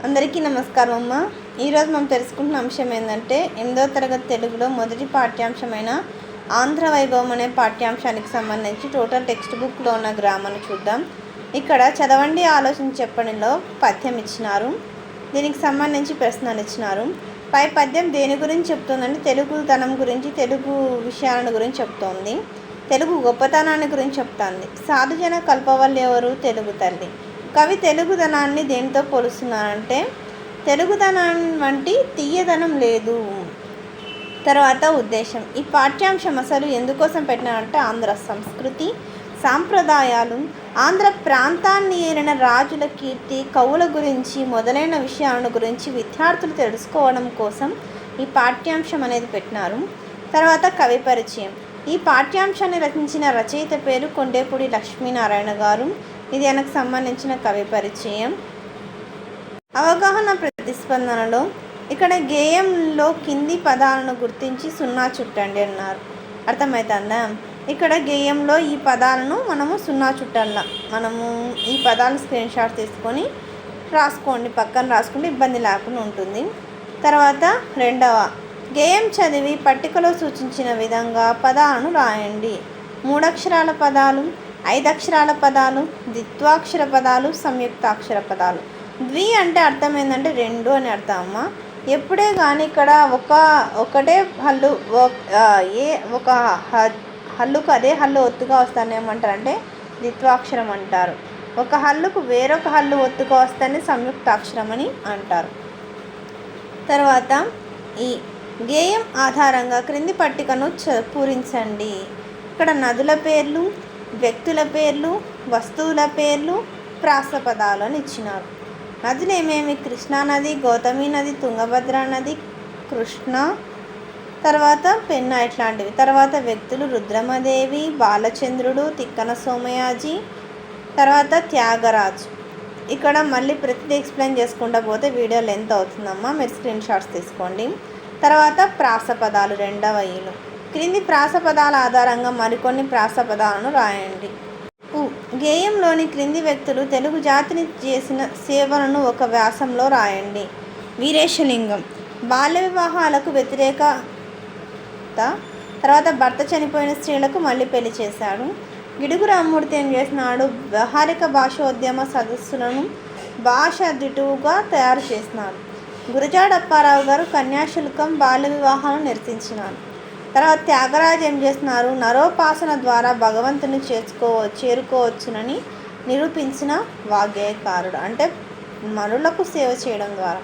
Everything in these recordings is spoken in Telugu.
అందరికీ నమస్కారం అమ్మ. ఈరోజు మనం తెలుసుకుంటున్న అంశం ఏంటంటే 8వ తరగతి తెలుగులో మొదటి పాఠ్యాంశమైన ఆంధ్ర వైభవం అనే పాఠ్యాంశానికి సంబంధించి టోటల్ టెక్స్ట్ బుక్లో ఉన్న గ్రామర్ను చూద్దాం. ఇక్కడ చదవండి ఆలోచించి చెప్పడంలో పద్యం ఇచ్చినారు, దీనికి సంబంధించి ప్రశ్నలు ఇచ్చినారు. పై పద్యం దేని గురించి చెప్తుందంటే తెలుగుతనం గురించి, తెలుగు విషయాలను గురించి చెప్తోంది, తెలుగు గొప్పతనాన్ని గురించి చెప్తుంది. సాధుజన కల్పవల్లి ఎవరు? తెలుగు తల్లి. కవి తెలుగుదనాన్ని దేనితో పోలుస్తున్నారంటే తెలుగుదనాన్ని వంటి తీయదనం లేదు. తర్వాత ఉద్దేశం. ఈ పాఠ్యాంశం అసలు ఎందుకోసం పెట్టినారంటే ఆంధ్ర సంస్కృతి, సాంప్రదాయాలు, ఆంధ్ర ప్రాంతాన్ని ఏలిన రాజుల కీర్తి, కవుల గురించి మొదలైన విషయాల గురించి విద్యార్థులు తెలుసుకోవడం కోసం ఈ పాఠ్యాంశం అనేది పెట్టినారు. తర్వాత కవి పరిచయం. ఈ పాఠ్యాంశాన్ని రచించిన రచయిత పేరు కొండేపూడి లక్ష్మీనారాయణ గారు. ఇది ఆయనకు సంబంధించిన కవి పరిచయం. అవగాహన ప్రతిస్పందనలో ఇక్కడ గేయంలో కింది పదాలను గుర్తించి 0 చుట్టండి అన్నారు. అర్థమవుతుందా? ఇక్కడ గేయంలో ఈ పదాలను మనము 0 చుట్టాల. మనము ఈ పదాలను స్క్రీన్ షాట్ తీసుకొని రాసుకోండి, పక్కన రాసుకుంటే ఇబ్బంది లేకుండా ఉంటుంది. తర్వాత రెండవ, గేయం చదివి పట్టికలో సూచించిన విధంగా పదాలను రాయండి. 3 అక్షరాల పదాలు, 5 అక్షరాల పదాలు, ద్విత్వాక్షర పదాలు, సంయుక్తాక్షర పదాలు. ద్వి అంటే అర్థం ఏంటంటే 2 అని అర్థం అమ్మ. ఎప్పుడే కానీ ఇక్కడ ఒకటే హల్లు ఒక హల్లుకు అదే హల్లు ఒత్తుగా వస్తాను ఏమంటారంటే ద్విత్వాక్షరం అంటారు. ఒక హల్లుకు వేరొక హల్లు ఒత్తుగా వస్తానే సంయుక్తాక్షరం అని అంటారు. తర్వాత ఈ గేయం ఆధారంగా క్రింది పట్టికను పూరించండి. ఇక్కడ నదుల పేర్లు, వ్యక్తుల పేర్లు, వస్తువుల పేర్లు, ప్రాసపదాలు అని ఇచ్చినారు. నదులు ఏమేమి? కృష్ణానది, గౌతమి నది, తుంగభద్ర నది, కృష్ణ, తర్వాత పెన్నా ఇట్లాంటివి. తర్వాత వ్యక్తులు రుద్రమదేవి, బాలచంద్రుడు, తిక్కన సోమయాజీ, తర్వాత త్యాగరాజు. ఇక్కడ మళ్ళీ ప్రతిదీ ఎక్స్ప్లెయిన్ చేసుకుంటూ పోతే వీడియో లెంత్ అవుతుందమ్మా, మీరు స్క్రీన్ షాట్స్ తీసుకోండి. తర్వాత ప్రాసపదాలు 2వ ఈలు. క్రింది ప్రాసపదాల ఆధారంగా మరికొన్ని ప్రాసపదాలను రాయండి. గేయంలోని క్రింది వ్యక్తులు తెలుగు జాతిని చేసిన సేవలను ఒక వ్యాసంలో రాయండి. వీరేశలింగం బాల్య వివాహాలకు వ్యతిరేకత, తర్వాత భర్త చనిపోయిన స్త్రీలకు మళ్ళీ పెళ్లి చేశాడు. గిడుగు రామ్మూర్తి ఏం చేసినాడు? వ్యవహారిక భాషోద్యమ సదస్సులను భాష దిటువుగా తయారు చేసినాడు. గురజాడ అప్పారావు గారు కన్యాశుల్కం, బాల్య వివాహాలను నిరసించినారు. తర్వాత త్యాగరాజు ఏం చేస్తున్నారు? నరోపాసన ద్వారా భగవంతుని చేరుకోవచ్చునని నిరూపించిన వాగ్గేయకారుడు, అంటే మనులకు సేవ చేయడం ద్వారా.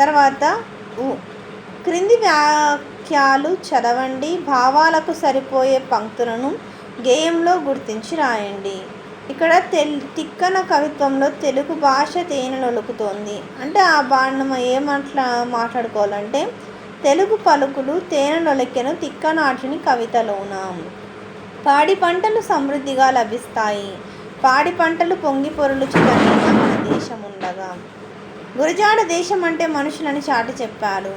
తర్వాత క్రింది వాక్యాలు చదవండి, భావాలకు సరిపోయే పంక్తులను గేయంలో గుర్తించి రాయండి. ఇక్కడ తిక్కన కవిత్వంలో తెలుగు భాష తేనెలొలుకుతోంది అంటే ఆ బాణం మాట్లాడుకోవాలంటే తెలుగు పలుకులు తేనెలొలికెను తిక్కనాటిని కవితలోన. పాడి పంటలు సమృద్ధిగా లభిస్తాయి, పాడి పంటలు పొంగి పొరులుచుకొని మన దేశం ఉండగా. గురజాడ దేశం అంటే మనుషులని చాటి చెప్పాడు,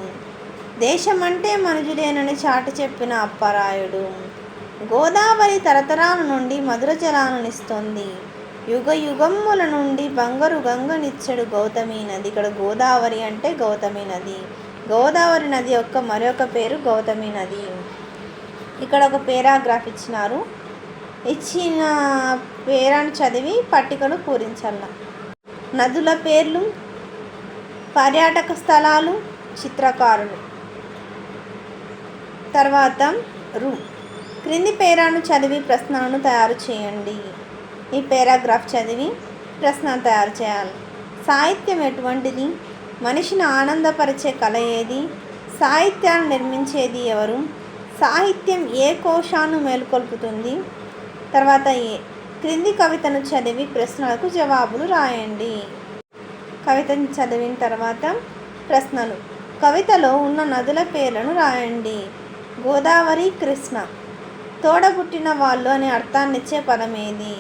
దేశం అంటే మనుషులేనని చాటి చెప్పిన అప్పరాయుడు. గోదావరి తరతరాల నుండి మధుర జలాలనిస్తుంది, యుగ యుగముల నుండి బంగారు గంగనిచ్చడు గౌతమి నది. ఇక్కడ గోదావరి అంటే గౌతమి నది. గోదావరి నది యొక్క మరొక పేరు గౌతమి నది. ఇక్కడ ఒక పేరాగ్రాఫ్ ఇచ్చినారు, ఇచ్చిన పేరాను చదివి పట్టికను పూరించాల. నదుల పేర్లు, పర్యాటక స్థలాలు, చిత్రకారులు. తర్వాత క్రింది పేరాను చదివి ప్రశ్నలను తయారు చేయండి. ఈ పేరాగ్రాఫ్ చదివి ప్రశ్నలు తయారు చేయాలి. సాహిత్యం ఎటువంటిది? మనిషిని ఆనందపరిచే కళ ఏది? సాహిత్యాన్ని నిర్మించేది ఎవరు? సాహిత్యం ఏ కోశాన్ని మేల్కొల్పుతుంది? తర్వాత క్రింది కవితను చదివి ప్రశ్నలకు జవాబులు రాయండి. కవితను చదివిన తర్వాత ప్రశ్నలు. కవితలో ఉన్న నదుల పేర్లను రాయండి. గోదావరి, కృష్ణ. తోడబుట్టిన వాళ్ళు అనే అర్థాన్నిచ్చే పదం ఏది?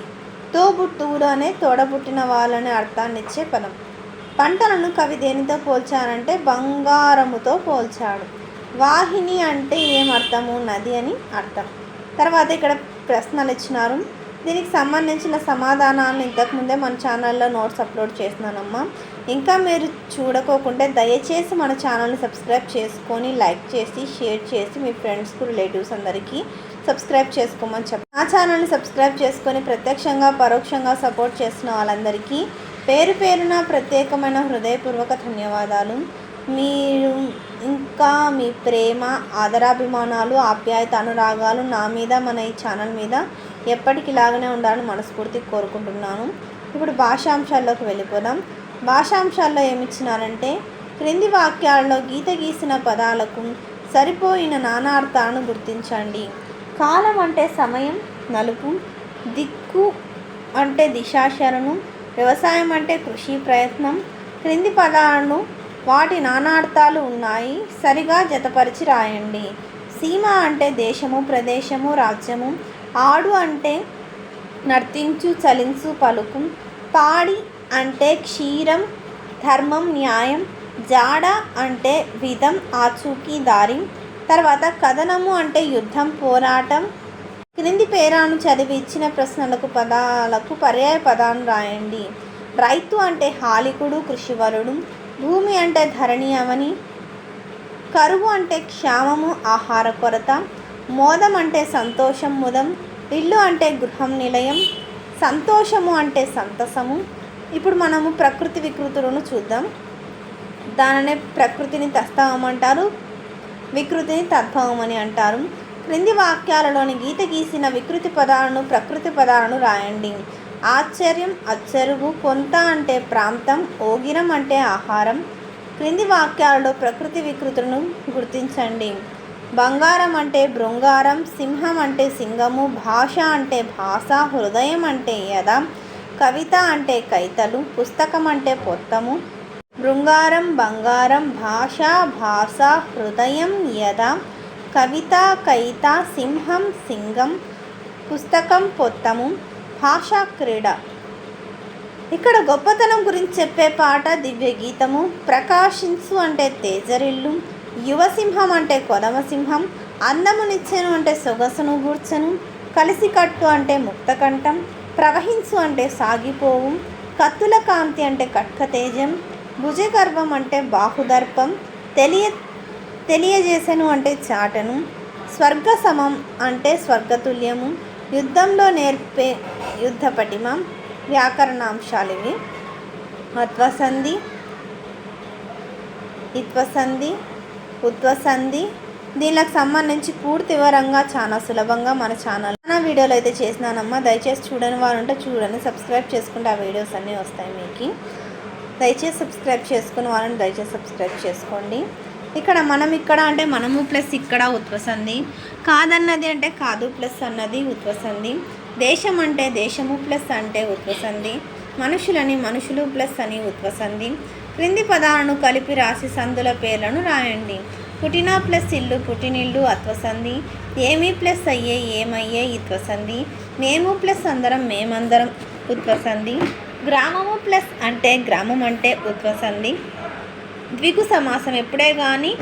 తోబుట్టువులు అనే తోడబుట్టిన వాళ్ళు అనే అర్థాన్నిచ్చే పదం. పంటలను కవి దేనితో పోల్చారంటే బంగారముతో పోల్చాడు. వాహిని అంటే ఏమర్థము? నది అని అర్థం. తర్వాత ఇక్కడ ప్రశ్నలు ఇచ్చినారు. దీనికి సంబంధించిన సమాధానాలను ఇంతకుముందే మన ఛానల్లో నోట్స్ అప్లోడ్ చేస్తున్నానమ్మా. ఇంకా మీరు చూడకోకుంటే దయచేసి మన ఛానల్ని సబ్స్క్రైబ్ చేసుకొని లైక్ చేసి షేర్ చేసి మీ ఫ్రెండ్స్కు రిలేటివ్స్ అందరికీ సబ్స్క్రైబ్ చేసుకోమని చెప్పండి. నా ఛానల్ని సబ్స్క్రైబ్ చేసుకొని ప్రత్యక్షంగా పరోక్షంగా సపోర్ట్ చేసిన వాళ్ళందరికీ పేరు పేరున ప్రత్యేకమైన హృదయపూర్వక ధన్యవాదాలు. మీరు ఇంకా మీ ప్రేమ ఆదరాభిమానాలు ఆప్యాయత అనురాగాలు నా మీద మన ఈ ఛానల్ మీద ఎప్పటికిలాగానే ఉండాలని మనస్ఫూర్తిగా కోరుకుంటున్నాను. ఇప్పుడు భాషాంశాల్లోకి వెళ్ళిపోదాం. భాషాంశాల్లో ఏమిచ్చినారంటే క్రింది వాక్యాల్లో గీత గీసిన పదాలకు సరిపోయిన నానార్థాలను గుర్తించండి. కాలం అంటే సమయం నలుపు, దిక్కు అంటే దిశాశరణం, వ్యవసాయం అంటే కృషి ప్రయత్నం. క్రింది పదాలను వాటి నానార్థాలు ఉన్నాయి సరిగా జతపరిచి రాయండి. సీమ అంటే దేశము ప్రదేశము రాజ్యము. ఆడు అంటే నర్తించు చలించు పలుకు. పాడి అంటే క్షీరం ధర్మం న్యాయం. జాడ అంటే విధం ఆచూకీ దారి. తర్వాత కథనము అంటే యుద్ధం పోరాటం. క్రింది పేరాను చదివి ఇచ్చిన ప్రశ్నలకు పదాలకు పర్యాయ పదాలను రాయండి. రైతు అంటే హాలికుడు కృషివరుడు. భూమి అంటే ధరణి అవని. కరువు అంటే క్షామము ఆహార కొరత. మోదం అంటే సంతోషం ముదం. ఇల్లు అంటే గృహం నిలయం. సంతోషము అంటే సంతసము. ఇప్పుడు మనము ప్రకృతి వికృతులను చూద్దాం. దానినే ప్రకృతిని తత్వం అంటారు, వికృతిని తద్భవం అని అంటారు. క్రింది వాక్యాలలోని గీత గీసిన వికృతి పదాలను ప్రకృతి పదాలను రాయండి. ఆశ్చర్యం అచ్చరువు. కొంత అంటే ప్రాంతం. ఓగిరం అంటే ఆహారం. క్రింది వాక్యాలలో ప్రకృతి వికృతులను గుర్తించండి. బంగారం అంటే బృంగారం. సింహం అంటే సింగము. భాష అంటే భాష. హృదయం అంటే యద. కవిత అంటే కైతలు. పుస్తకం అంటే పొత్తము. బృంగారం బంగారం. భాష భాష. హృదయం యద. కవిత కైత. సింహం సింగం. పుస్తకం పొత్తము. భాషా క్రీడ. ఇక్కడ గొప్పతనం గురించి చెప్పే పాట దివ్య గీతము. ప్రకాశించు అంటే తేజరిల్లు. యువసింహం అంటే కొదమసింహం. అందమునిచ్చెను అంటే సొగసును గూర్చెను. కలిసికట్టు అంటే ముక్తకంఠం. ప్రవహించు అంటే సాగిపోవు. కత్తుల కాంతి అంటే కట్కతేజం. భుజగర్వం అంటే బాహుదర్పం. తెలియజేసెను అంటే చాటను. స్వర్గ సమం అంటే స్వర్గతుల్యము. యుద్ధంలో నేర్పే యుద్ధ పటిమ. వ్యాకరణాంశాలు ఇవి. అత్వసంధి ఇత్వసంధి ఉత్వసంధి. దీనికి సంబంధించి పూర్తి వివరంగా చాలా సులభంగా మన ఛానల్ వీడియోలు అయితే చేసినానమ్మా. దయచేసి చూడని వారు ఉంటే చూడండి. సబ్స్క్రైబ్ చేసుకుంటే ఆ వీడియోస్ అన్నీ వస్తాయి మీకు. దయచేసి సబ్స్క్రైబ్ చేసుకుని వాళ్ళని దయచేసి సబ్స్క్రైబ్ చేసుకోండి. ఇక్కడ అంటే మనము ప్లస్ ఇక్కడ ఉత్వసంధి. కాదన్నది అంటే కాదు ప్లస్ అన్నది ఉత్వసంధి. దేశం అంటే దేశము ప్లస్ అంటే ఉత్వసంధి. మనుషులని మనుషులు ప్లస్ అని ఉత్వసంధి. క్రింది పదాలను కలిపి రాసి సందుల పేర్లను రాయండి. పుట్టిన ప్లస్ ఇల్లు పుట్టినిల్లు అత్వసంధి. ఏమి ప్లస్ అయ్యే ఏమయ్యే ఇత్వసంధి. మేము ప్లస్ అందరం మేమందరం ఉత్వసంధి. గ్రామము ప్లస్ అంటే గ్రామం అంటే ఉత్వసంధి. ద్విగు సమాసం ఎప్పుడే కానీ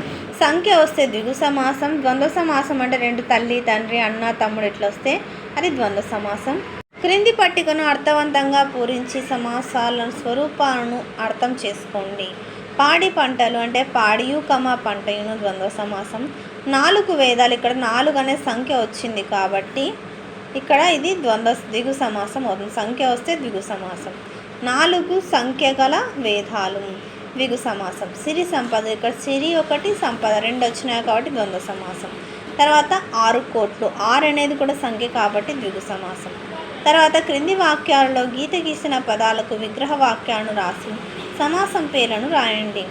సంఖ్య వస్తే ద్విగు సమాసం. ద్వంద్వ సమాసం అంటే రెండు తల్లి తండ్రి అన్న తమ్ముడు ఇట్లా వస్తే అది ద్వంద్వ సమాసం. క్రింది పట్టికను అర్థవంతంగా పూరించి సమాసాల స్వరూపాలను అర్థం చేసుకోండి. పాడి పంటలు అంటే పాడియు పంటయును ద్వంద్వ సమాసం. 4 వేదాలు. ఇక్కడ 4 అనే సంఖ్య వచ్చింది కాబట్టి ఇక్కడ ఇది ద్విగు సమాసం అవుతుంది. సంఖ్య వస్తే ద్విగు సమాసం. 4 సంఖ్య గల వేదాలు ద్విగు సమాసం. సిరి సంపద. ఇక్కడ సిరి 1 సంపద 2 వచ్చినాయి కాబట్టి ద్వంద్వ సమాసం. తర్వాత 6 కోట్లు. 6 అనేది కూడా సంఖ్య కాబట్టి ద్విగు సమాసం. తర్వాత క్రింది వాక్యాలలో గీత గీసిన పదాలకు విగ్రహ వాక్యాలను రాసి సమాసం పేర్లను రాయండి.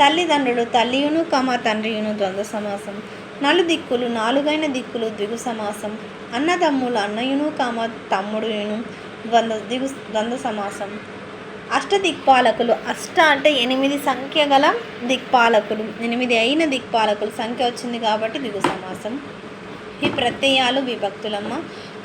తల్లిదండ్రులు తల్లియును తండ్రియును ద్వంద్వ సమాసం. నలుదిక్కులు 4 దిక్కులు ద్విగు సమాసం. అన్నదమ్ములు అన్నయును తమ్ముడుయును ద్వంద్వ సమాసం. అష్టదిక్పాలకులు. అష్ట అంటే 8 సంఖ్య గల దిక్పాలకులు. 8 అయిన దిక్పాలకులు సంఖ్య వచ్చింది కాబట్టి ద్విగు సమాసం. ఈ ప్రత్యయాలు విభక్తులమ్మ.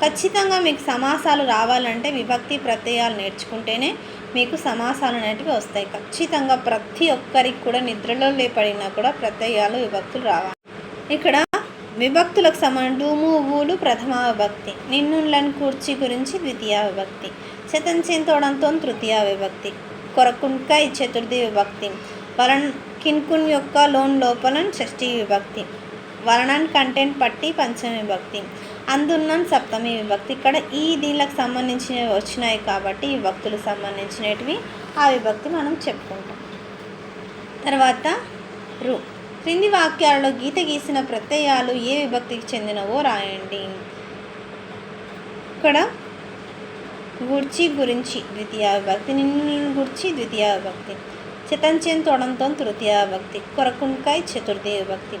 ఖచ్చితంగా మీకు సమాసాలు రావాలంటే విభక్తి ప్రత్యయాలు నేర్చుకుంటేనే మీకు సమాసాలు అనేటివి వస్తాయి. ఖచ్చితంగా ప్రతి ఒక్కరికి కూడా నిద్రలో లేపడినా కూడా ప్రత్యయాలు విభక్తులు రావాలి. ఇక్కడ విభక్తులకు సమానం డూము ఊలు ప్రథమ విభక్తి, నిన్నులను కూర్చి గురించి ద్వితీయ విభక్తి, శతంచేన్ తోడంతో తృతీయ విభక్తి, కొరకుంకై చతుర్థి విభక్తి, వలన్ కిన్కున్ యొక్క లోన్ లోపలన్ షష్ఠీ విభక్తి, వలనన్ కంటెంట్ పట్టి పంచమి విభక్తి, అందున్నన్ సప్తమి విభక్తి. ఇక్కడ ఈ దీనికి సంబంధించినవి వచ్చినాయి కాబట్టి ఈ విభక్తులకు సంబంధించినవి ఆ విభక్తి మనం చెప్పుకుంటాం. తర్వాత రు క్రింది వాక్యాలలో గీత గీసిన ప్రత్యయాలు ఏ విభక్తికి చెందినవో రాయండి. ఇక్కడ గుర్చి గురించి ద్వితీయ విభక్తి, నిన్ను గుర్చి ద్వితీయ విభక్తి, శతంచేన్ తోడంతో తృతీయ విభక్తి, కొరకుంకై చతుర్థి విభక్తి,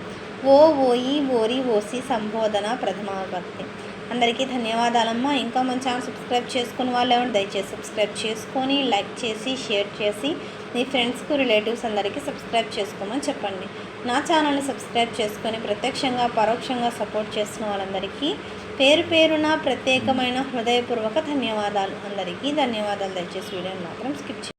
ఓ ఓయి ఓరి ఓసి సంబోధన ప్రథమ విభక్తి. అందరికీ ధన్యవాదాలమ్మా. ఇంకా మన ఛానల్ సబ్స్క్రైబ్ చేసుకుని వాళ్ళు ఎవరు దయచేసి సబ్స్క్రైబ్ చేసుకొని లైక్ చేసి షేర్ చేసి మీ ఫ్రెండ్స్కు రిలేటివ్స్ అందరికీ సబ్స్క్రైబ్ చేసుకోమని చెప్పండి. నా ఛానల్ని సబ్స్క్రైబ్ చేసుకొని ప్రత్యక్షంగా పరోక్షంగా సపోర్ట్ చేస్తున్న వాళ్ళందరికీ పేరు పేరున ప్రత్యేకమైన హృదయపూర్వక ధన్యవాదాలు. అందరికీ ధన్యవాదాలు. దయచేసి వీడియోని మాత్రం స్కిప్ చేయండి.